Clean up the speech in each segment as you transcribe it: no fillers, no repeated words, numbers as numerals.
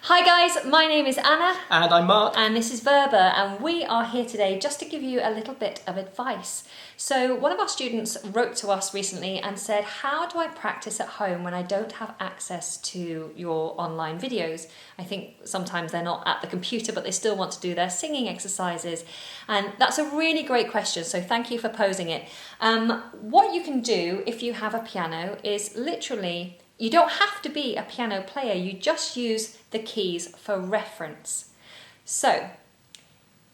Hi guys, my name is Anna. And I'm Mark. And this is Verba, and we are here today just to give you a little bit of advice. So one of our students wrote to us recently and said, how do I practice at home when I don't have access to your online videos? I think sometimes they're not at the computer, but they still want to do their singing exercises. And that's a really great question, so thank you for posing it. What you can do if you have a piano is literally, you don't have to be a piano player, you just use the keys for reference. So,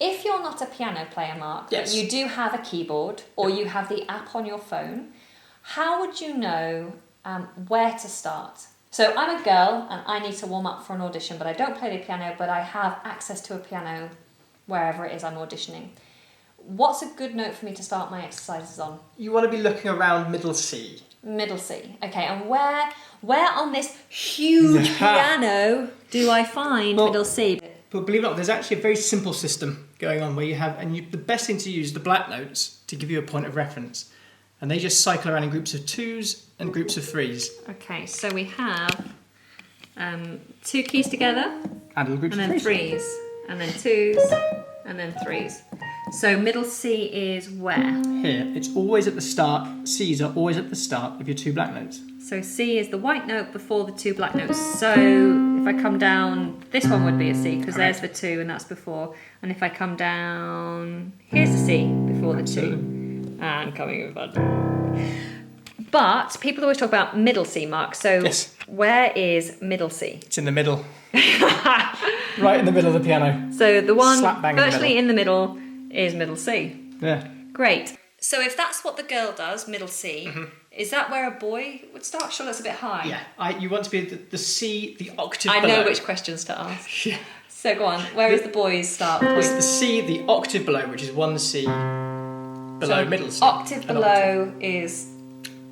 if you're not a piano player, Mark, Yes. but you do have a keyboard or you have the app on your phone, how would you know where to start? So I'm a girl and I need to warm up for an audition, but I don't play the piano, but I have access to a piano wherever it is I'm auditioning. What's a good note for me to start my exercises on? You want to be looking around middle C. Middle C. Okay, and where on this huge piano do I find middle C? But believe it or not, there's actually a very simple system going on where you have, the best thing to use is the black notes to give you a point of reference. And they just cycle around in groups of twos and groups of threes. Okay, so we have two keys together, And little groups and of then threes. threes, and then twos, and then threes. So middle C is where? Here, it's always at the start. C's are always at the start of your two black notes. So C is the white note before the two black notes. So if I come down, this one would be a C because there's the two and that's before. And if I come down, here's the C before the two. And coming in front. But people always talk about middle C, Mark. So Yes. where is middle C? It's in the middle. Right in the middle of the piano. So the one Slap bang in the virtually in the middle is middle C. Yeah. Great. So if that's what the girl does, middle C, is that where a boy would start? Sure, that's a bit high. Yeah. You want to be the C, the octave I below. know which questions to ask. Yeah. So go on, where is the boy's start It's point? the C, the octave below, which is one C below middle C. Octave An below is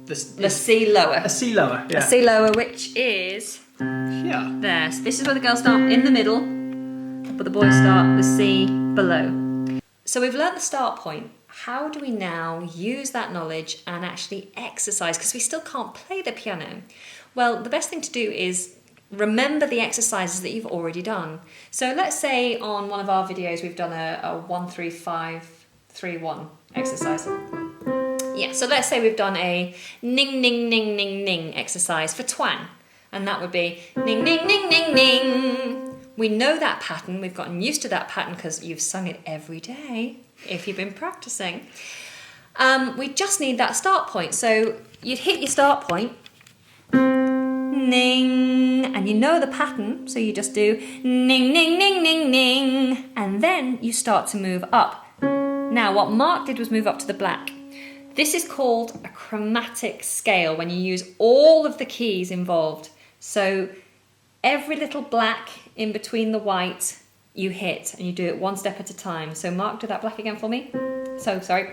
the C lower. A C lower, yeah. A C lower, which is Yeah. there. So this is where the girls start in the middle, but the boys start the C below. So we've learned the start point. How do we now use that knowledge and actually exercise? Because we still can't play the piano. Well, the best thing to do is remember the exercises that you've already done. So let's say on one of our videos we've done a 1-3-5-3-1 exercise. Yeah, so let's say we've done a ning ning ning ning ning exercise for twang. And that would be ning ning ning ning ning. We know that pattern, we've gotten used to that pattern because you've sung it every day if you've been practicing. We just need that start point. So you'd hit your start point, ning, and you know the pattern, so you just do ning, ning, ning, ning, ning, and then you start to move up. Now, what Mark did was move up to the black. This is called a chromatic scale when you use all of the keys involved. So every little black in between the white you hit, and you do it one step at a time. So Mark, do that black again for me. So, sorry.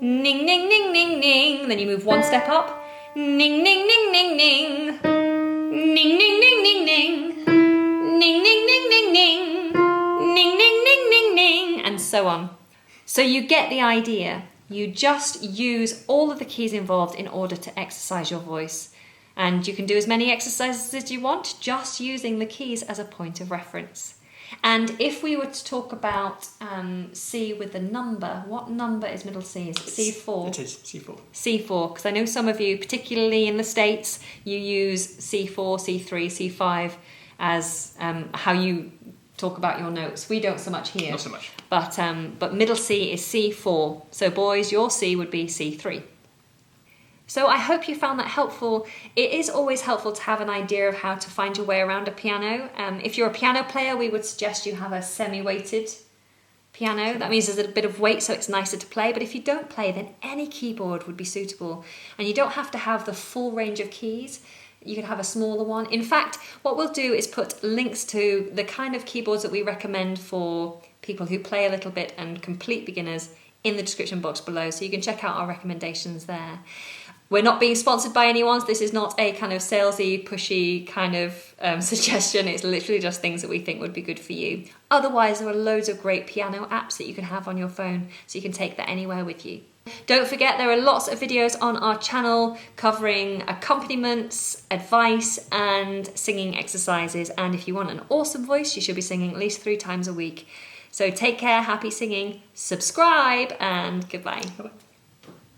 Ning, ning, ning, ning, ning. Then you move one step up. Ning, ning, ning, ning, ning. Ning, ning, ning, ning, ning. Ning, ning, ning, ning, ning. Ning, ning, ning, ning, ning. And so on. So you get the idea. You just use all of the keys involved in order to exercise your voice. And you can do as many exercises as you want, just using the keys as a point of reference. And if we were to talk about C with the number, what number is middle C? Is it C4? It is C4. C4, because I know some of you, particularly in the States, you use C4, C3, C5 as how you talk about your notes. We don't so much here. Not so much. But middle C is C4. So boys, your C would be C3. So I hope you found that helpful. It is always helpful to have an idea of how to find your way around a piano. If you're a piano player, we would suggest you have a semi-weighted piano. That means there's a bit of weight, so it's nicer to play. But if you don't play, then any keyboard would be suitable. And you don't have to have the full range of keys. You can have a smaller one. In fact, what we'll do is put links to the kind of keyboards that we recommend for people who play a little bit and complete beginners in the description box below, so you can check out our recommendations there. We're not being sponsored by anyone, so this is not a kind of salesy, pushy kind of suggestion. It's literally just things that we think would be good for you. Otherwise, there are loads of great piano apps that you can have on your phone, so you can take that anywhere with you. Don't forget, there are lots of videos on our channel covering accompaniments, advice, and singing exercises. And if you want an awesome voice, you should be singing at least 3 times a week. So take care, happy singing, subscribe, and goodbye. Bye-bye.